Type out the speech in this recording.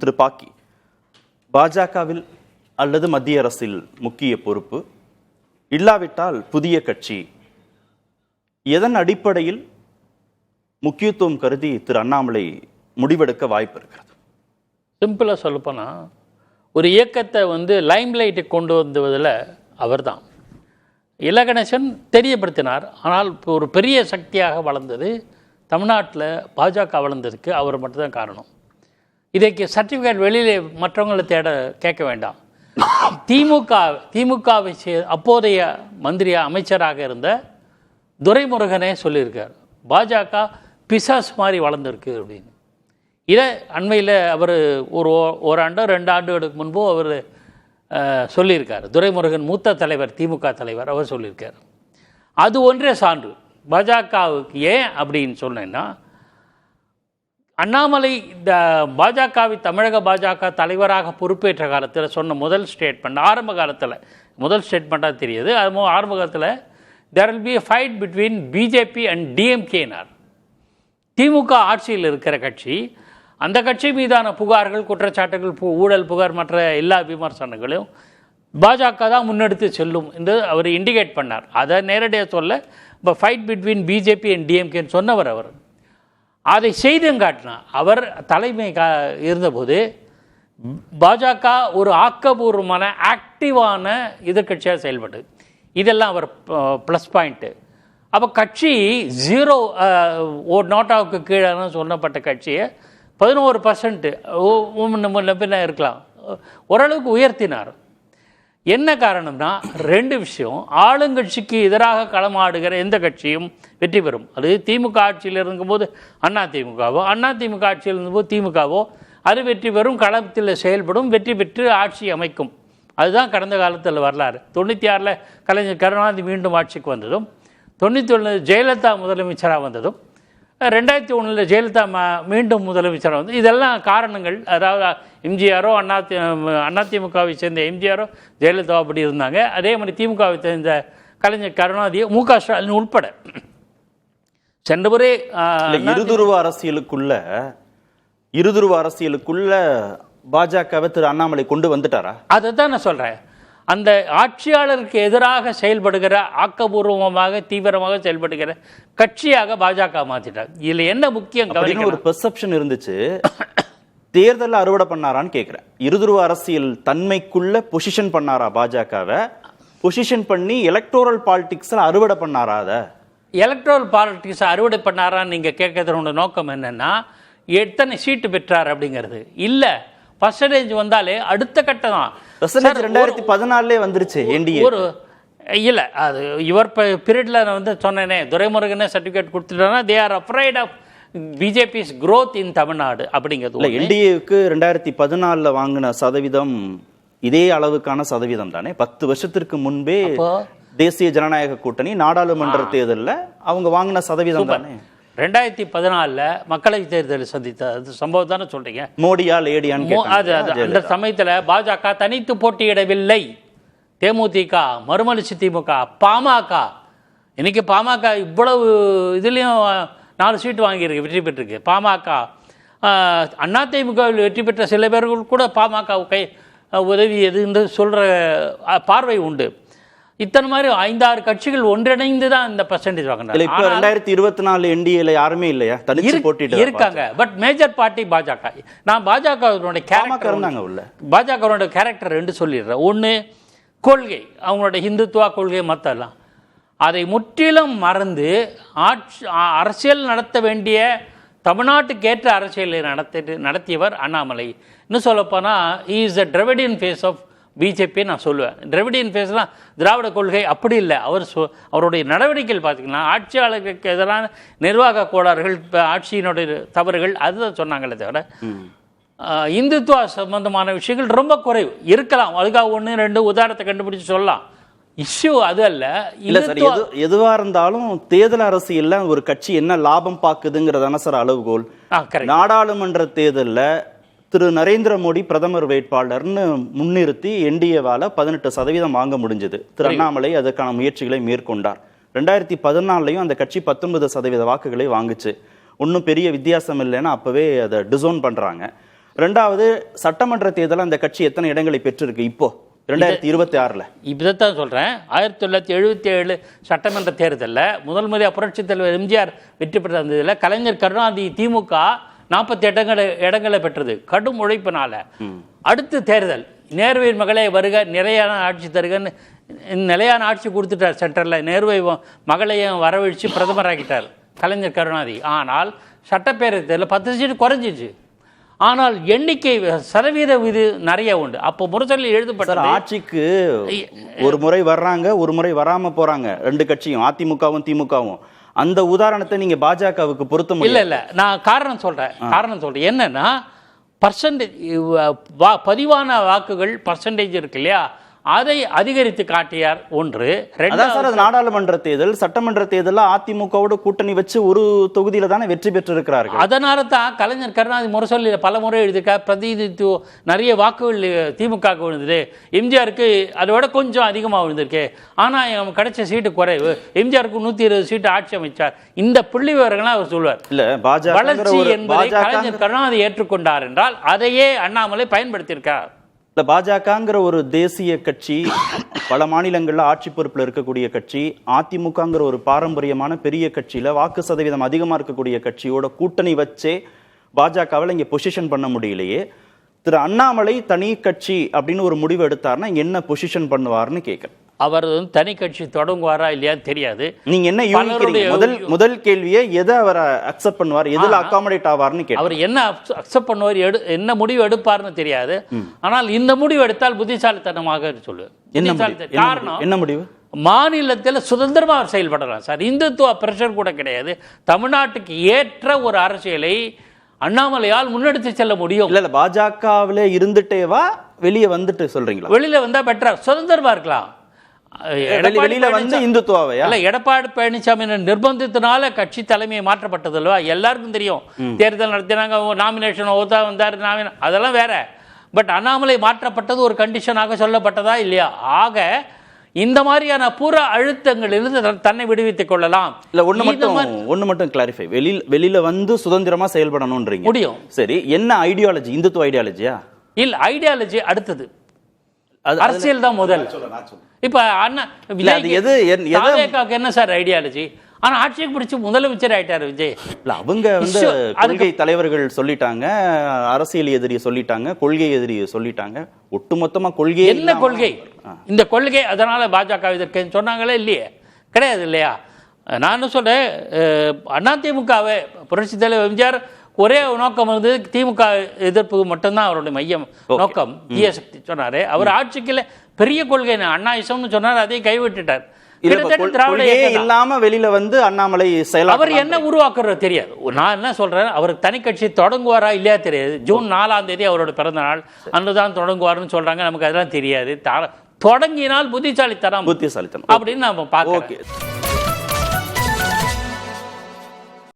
திரு பாக்கி பாஜகவில் அல்லது மத்திய அரசில் முக்கிய பொறுப்பு இல்லாவிட்டால் புதிய கட்சி, எதன் அடிப்படையில் முக்கியத்துவம் கருதி திரு அண்ணாமலை முடிவெடுக்க வாய்ப்பு இருக்கிறது? சிம்பிளாக சொல்லப்போனால் ஒரு இயக்கத்தை லைம்லைட்டை கொண்டு வந்ததில் அவர் தான். இலகணேசன் தெரியப்படுத்தினார். ஆனால் இப்போ ஒரு பெரிய சக்தியாக வளர்ந்தது தமிழ்நாட்டில் பாஜக வளர்ந்ததுக்கு அவர் மட்டும்தான் காரணம். இதைக்கு சர்டிஃபிகேட் வெளியிலே மற்றவங்களை கேட்க வேண்டாம். திமுகவை அப்போதைய மந்திரியா அமைச்சராக இருந்த துரைமுருகனே சொல்லியிருக்கார், பாஜக பிசாஸ் மாதிரி வளர்ந்துருக்கு அப்படின்னு. இதை அண்மையில் அவர் ஒரு ஆண்டோ 2 ஆண்டுகளுக்கு முன்பு அவர் சொல்லியிருக்கார். துரைமுருகன் மூத்த தலைவர், திமுக தலைவர், அவர் சொல்லியிருக்கார். அது ஒன்றே சான்று. பாஜகவுக்கு ஏன் அப்படின்னு சொன்னேன்னா, அண்ணாமலை இந்த பாஜகவை தமிழக பாஜக தலைவராக பொறுப்பேற்ற காலத்தில் சொன்ன முதல் ஸ்டேட்மெண்ட், ஆரம்ப காலத்தில் முதல் ஸ்டேட்மெண்ட்டாக தெரியுது. அது ஆரம்ப காலத்தில் there will be a fight between BJP and டிஎம்கேனார். திமுக ஆட்சியில் இருக்கிற கட்சி, அந்த கட்சி மீதான புகார்கள், குற்றச்சாட்டுகள், ஊழல் புகார், மற்ற எல்லா விமர்சனங்களையும் பாஜக தான் முன்னெடுத்து செல்லும் என்று அவர் இண்டிகேட் பண்ணார். அதை நேரடியாக சொல்ல, இப்போ ஃபைட் பிட்வீன் பிஜேபி அண்ட் டிஎம்கேன்னு சொன்னவர் அவர். அதை செய்தும் காட்டினார். அவர் தலைமை இருந்தபோது பாஜக ஒரு ஆக்கபூர்வமான ஆக்டிவான எதிர்கட்சியாக செயல்பட்டது. இதெல்லாம் அவர் ப்ளஸ் பாயிண்ட்டு. அப்போ கட்சி 0 நோட்டாவுக்கு கீழே சொல்லப்பட்ட கட்சியை 11% இருக்கலாம் ஓரளவுக்கு உயர்த்தினார். என்ன காரணம்னா 2 விஷயம். ஆளுங்கட்சிக்கு எதிராக களமாடுகிற எந்த கட்சியும் வெற்றி பெறும். அது திமுக ஆட்சியில் இருக்கும்போது அதிமுகவோ, அதிமுக ஆட்சியில் இருந்தபோது திமுகவோ, அது வெற்றி பெறும், களத்தில் செயல்படும், வெற்றி பெற்று ஆட்சி அமைக்கும். அதுதான் கடந்த காலத்தில் வரலாறு. 96 கலைஞர் கருணாநிதி மீண்டும் ஆட்சிக்கு வந்ததும், 91 ஜெயலலிதா முதலமைச்சராக வந்ததும், 2001 ஜெயலலிதா மீண்டும் முதலமைச்சராக வந்து, இதெல்லாம் காரணங்கள். அதாவது எம்ஜிஆரோ அதிமுகவை சேர்ந்த எம்ஜிஆரோ ஜெயலலிதா அப்படி இருந்தாங்க. அதே மாதிரி திமுகவை சேர்ந்த கலைஞர் கருணாநிதியோ, மு.க. ஸ்டாலின் உட்பட சென்ற முறை இருதுருவ அரசியலுக்குள்ள பாஜகவை திரு அண்ணாமலை கொண்டு வந்துட்டாரா? அதை தான் நான் சொல்கிறேன். அந்த ஆட்சியாளருக்கு எதிராக செயல்படுகிற, ஆக்கபூர்வமாக தீவிரமாக செயல்படுகிற கட்சியாக பாஜக மாற்றிட்டார். இதில் என்ன முக்கியம் ஒரு பெர்செப்ஷன் இருந்துச்சு, தேர்தலில் அறுவடை பண்ணாரான்னு கேட்குறேன். இருதுருவ அரசியல் தன்மைக்குள்ள பொசிஷன் பண்ணாரா பாஜகவை? பொசிஷன் பண்ணி எலக்டோரல் பாலிடிக்ஸில் அறுவடை பண்ணாரா? அதை எலக்ட்ரல் பாலிட்டிக்ஸ் அறுவடை பண்ணாரான்னு நீங்கள் கேட்கறதோட நோக்கம் என்னென்னா, எத்தனை சீட்டு பெற்றார் அப்படிங்கிறது இல்லை. பர்சன்டேஜ் வந்தாலே அடுத்த கட்டம் தான். 2014 வந்துருச்சு என்டிஏ. ஒரு இல்லை, அது இவர் பீரியடில் சொன்னேனே, துரைமுருகனே சர்டிஃபிகேட் கொடுத்துட்டாங்கன்னா they are afraid of BJP's growth in Tamil அப்படிங்கிறது. என்டிஏவுக்கு 2014 வாங்கின சதவீதம் இதே அளவுக்கான சதவீதம் தானே. 10 வருஷத்திற்கு முன்பே தேசிய ஜனநாயக கூட்டணி நாடாளுமன்ற தேர்தலில் அவங்க வாங்கின சதவீதம் தானே. 2014 மக்களவை தேர்தல் சந்தித்த சம்பவம் தானே சொல்றீங்க. மோடியா லேடியான்னு அந்த சமயத்தில் பாஜக தனித்து போட்டியிடவில்லை. தேமுதிக, மறுமலர்ச்சி திமுக, பாமக, இன்னைக்கு பாமக இவ்வளவு இதுலேயும் 4 சீட்டு வாங்கியிருக்கு, வெற்றி பெற்றிருக்கு. பாமக, அதிமுகவில் வெற்றி பெற்ற சில பேர்கள் கூட பாமக உதவி எதுன்னு சொல்கிற பார்வை உண்டு. இத்தனை மாதிரி 5-6 கட்சிகள் ஒன்றிணைந்து தான் இந்த பர்சன்டேஜ் வாங்கினாங்க. இப்போ 2024 என்டிஏல யாருமே இல்லையா? தனிச்சு போட்டிட்டு இருக்காங்க. பட் மேஜர் பார்ட்டி பாஜக. நான் பாஜகவுடைய கேரக்டர் 2 சொல்லிடுறேன். ஒன்று கொள்கை, அவங்களோட ஹிந்துத்துவா கொள்கை, மற்றெல்லாம் அதை முற்றிலும் மறந்து அரசியல் நடத்த வேண்டிய, தமிழ்நாட்டுக்கு ஏற்ற அரசியலை நடத்தியவர் அண்ணாமலை. இன்னும் சொல்லப்போனால் is a Dravidian face of BJP நான் சொல்லுவேன். டிராவிடியன் ஃபேஸ்லாம் திராவிட கொள்கை அப்படி இல்லை. அவருடைய நடவடிக்கைகள் பார்த்தீங்கன்னா ஆட்சியாளர்களுக்கு எதிரான நிர்வாக கோளாறுகள், ஆட்சியினுடைய தவறுகள், அதுதான் சொன்னாங்களே தவிர இந்துத்துவ சம்பந்தமான விஷயங்கள் ரொம்ப குறைவு இருக்கலாம். அதுக்காக 1-2 உதாரணத்தை கண்டுபிடிச்சு சொல்லலாம். இஷ்யூ அது அல்ல. எதுவா இருந்தாலும் தேர்தல் அரசியல்ல ஒரு கட்சி என்ன லாபம் பார்க்குதுங்கிறதான சார் அளவுகோல். நாடாளுமன்ற தேர்தலில் திரு நரேந்திர மோடி பிரதமர் வேட்பாளர்னு முன்னிறுத்தி என்டிஏவால 18% வாங்க முடிஞ்சது. திரு அண்ணாமலை அதற்கான முயற்சிகளை மேற்கொண்டார். 2014 அந்த கட்சி 19% வாக்குகளை வாங்குச்சு. ஒன்றும் பெரிய வித்தியாசம் இல்லைன்னா அப்பவே அதை டிசோன் பண்றாங்க. ரெண்டாவது சட்டமன்ற தேர்தல் அந்த கட்சி எத்தனை இடங்களை பெற்றிருக்கு இப்போ 2026ல? இப்பதான் சொல்றேன். 1977 சட்டமன்ற தேர்தலில் முதல் முறையாக புரட்சித் தலைவர் எம்ஜிஆர் வெற்றி பெற்ற இருந்ததில் கலைஞர் கருணாநிதி திமுக 48 இடங்களை பெற்றது கடும் உழைப்பினால. அடுத்த தேர்தல் நேருவின் மகளே வருக நிலையான ஆட்சி தருகன்னு நிலையான ஆட்சி கொடுத்துட்டார் சென்ட்ரலில். நேருவை மகளையும் வரவழைச்சு பிரதமராகிட்டார் கலைஞர் கருணாநிதி. ஆனால் சட்டப்பேரவை தேர்தலில் 10 சீட்டு குறைஞ்சிச்சு. ஆனால் எண்ணிக்கை சதவீத இது நிறைய உண்டு. அப்போ முரசொலியில் எழுதப்பட்ட ஆட்சிக்கு ஒரு முறை வர்றாங்க, ஒரு முறை வராம போறாங்க ரெண்டு கட்சியும், அதிமுகவும் திமுகவும். அந்த உதாரணத்தை நீங்க பாஜகவுக்கு பொருத்த முடியல. இல்ல நான் காரணம் சொல்றேன் என்னன்னா பர்சன்டேஜ் பதிவான வாக்குகள் பர்சன்டேஜ் இருக்கு இல்லையா, அதை அதிகரித்து காட்டியார் ஒன்று. ரெண்டாவது நாடாளுமன்ற தேர்தல் சட்டமன்ற தேர்தல் அதிமுகவோட கூட்டணி வச்சு ஒரு தொகுதியில தானே வெற்றி பெற்று இருக்கிறார்கள். அதனால தான் கலைஞர் கருணாநிதி முரசொலியில் பல முறை எழுதியிருக்கார். பிரதிநிதித்துவம் நிறைய வாக்குகள் திமுக விழுந்தது, எம்ஜிஆருக்கு அதோட கொஞ்சம் அதிகமாக விழுந்திருக்கு. ஆனால் கிடைச்ச சீட்டு குறைவு, எம்ஜிஆருக்கு 120 சீட்டு ஆட்சி அமைச்சார். இந்த புள்ளி விவரங்களை அவர் சொல்வார். இல்ல பாஜக வளர்ச்சி என்பதை கலைஞர் கருணாநிதி ஏற்றுக்கொண்டார் என்றால் அதையே அண்ணாமலை பயன்படுத்தியிருக்கார். இல்ல பாஜகங்கிற ஒரு தேசிய கட்சி, பல மாநிலங்கள்ல ஆட்சி பொறுப்புல இருக்கக்கூடிய கட்சி, அதிமுகங்கிற ஒரு பாரம்பரியமான பெரிய கட்சியில வாக்கு சதவீதம் அதிகமா இருக்கக்கூடிய கட்சியோட கூட்டணி வச்சே பாஜகவில் இங்க பொசிஷன் பண்ண முடியலையே. திரு அண்ணாமலை தனி கட்சி அப்படின்னு ஒரு முடிவு எடுத்தாருன்னா இங்க என்ன பொசிஷன் பண்ணுவார்னு கேட்கிறேன். அவர் தனி கட்சி தொடங்குவாரா இல்லையான்னு தெரியாது. நீங்க என்ன யூகிக்கிறீங்க? முதல் கேள்வியே எதை அவர் அக்செப்ட் பண்ணுவார், எதுல அகாமடேட் ஆவார்னு கேட்க. அவர் என்ன அக்செப்ட் பண்ணுவார், என்ன முடிவு எடுப்பார்னு தெரியாது. ஆனால் இந்த முடிவு எடுத்தால் புத்திசாலித்தனமாக சொல்லுவேன். காரணம் என்ன முடிவு? மாநிலத்தில் சுதந்திரமா அவர் செயல்படலாம் சார். இந்துத்துவ பிரஷர் கூட கிடையாது. தமிழ்நாட்டுக்கு ஏற்ற ஒரு அரசியலை அண்ணாமலையால் முன்னெடுத்து செல்ல முடியும். இல்ல பாஜகவிலே இருந்துட்டேவா வெளியே வந்துட்டு சொல்றீங்களா? வெளியில வந்தா பெட்டரா, சுதந்திரமா இருக்கலாம். வெளியில வந்து இந்துத்துவாவையா? இல்ல எடப்பாடி பழனிசாமி நிர்பந்தத்தினால கட்சி தலைமையை மாற்றப்பட்டது அல்லவா, எல்லாருக்கும் தெரியும். தேர்தல் நடத்தினாங்க, நாமினேஷன் ஓதா வந்தார், அதெல்லாம் வேற. பட் அண்ணாமலை மாற்றப்பட்டது ஒரு கண்டிஷனாக சொல்லப்பட்டதா இல்லையா? ஆக இந்த மாதிரியான புற அழுத்தங்களிலிருந்து தன்னை விடுவித்துக் கொள்ளலாம். இல்ல ஒண்ணு மட்டும் கிளாரிஃபை, வெளியில வந்து சுதந்திரமா செயல்படணும்ன்றீங்க. முடியும். சரி, என்ன ஐடியாலஜி? இந்துத்துவ ஐடியாலஜியா? இல்ல ஐடியாலஜி அடுத்தது, அரசியல் தான் முதல். இப்ப அண்ணா என்ன சார் ஐடியாலஜி? ஆனா ஆட்சியை பிடிச்சு முதலமைச்சர் ஆயிட்டாரு விஜய். இல்ல அவங்க வந்து கொள்கை தலைவர்கள் சொல்லிட்டாங்க, அரசியல் எதிரி சொல்லிட்டாங்க, கொள்கை எதிரி சொல்லிட்டாங்க. ஒட்டுமொத்தமா கொள்கை என்ன கொள்கை? இந்த கொள்கை அதனால பாஜக இதற்கு சொன்னாங்களே இல்லையே, கிடையாது இல்லையா? நான் சொல்றேன், அதிமுகவை புரட்சி தலைவர் எம்ஜிஆர் ஒரே நோக்கம் வந்து திமுக எதிர்ப்பு மட்டும்தான் அவருடைய மையம் நோக்கம். தீயசக்தி சொன்னாரு. அவர் ஆட்சிக்குள்ள பெரிய கொள்கை அண்ணாயிசம்னு சொன்னார், அதையும் கைவிட்டுட்டார். இல்லாம வெளியில வந்து அண்ணாமலை அவர் என்ன உருவாக்குறது தெரியாது. நான் என்ன சொல்றேன், அவர் தனி கட்சி தொடங்குவாரா இல்லையா தெரியாது. ஜூன் 4ஆம் தேதி அவரோட பிறந்த நாள், அன்றுதான் தொடங்குவாருன்னு சொல்றாங்க. நமக்கு அதெல்லாம் தெரியாது. தொடங்கினால் புத்திசாலித்தனம் அப்படின்னு நம்ம பார்க்கலாம்.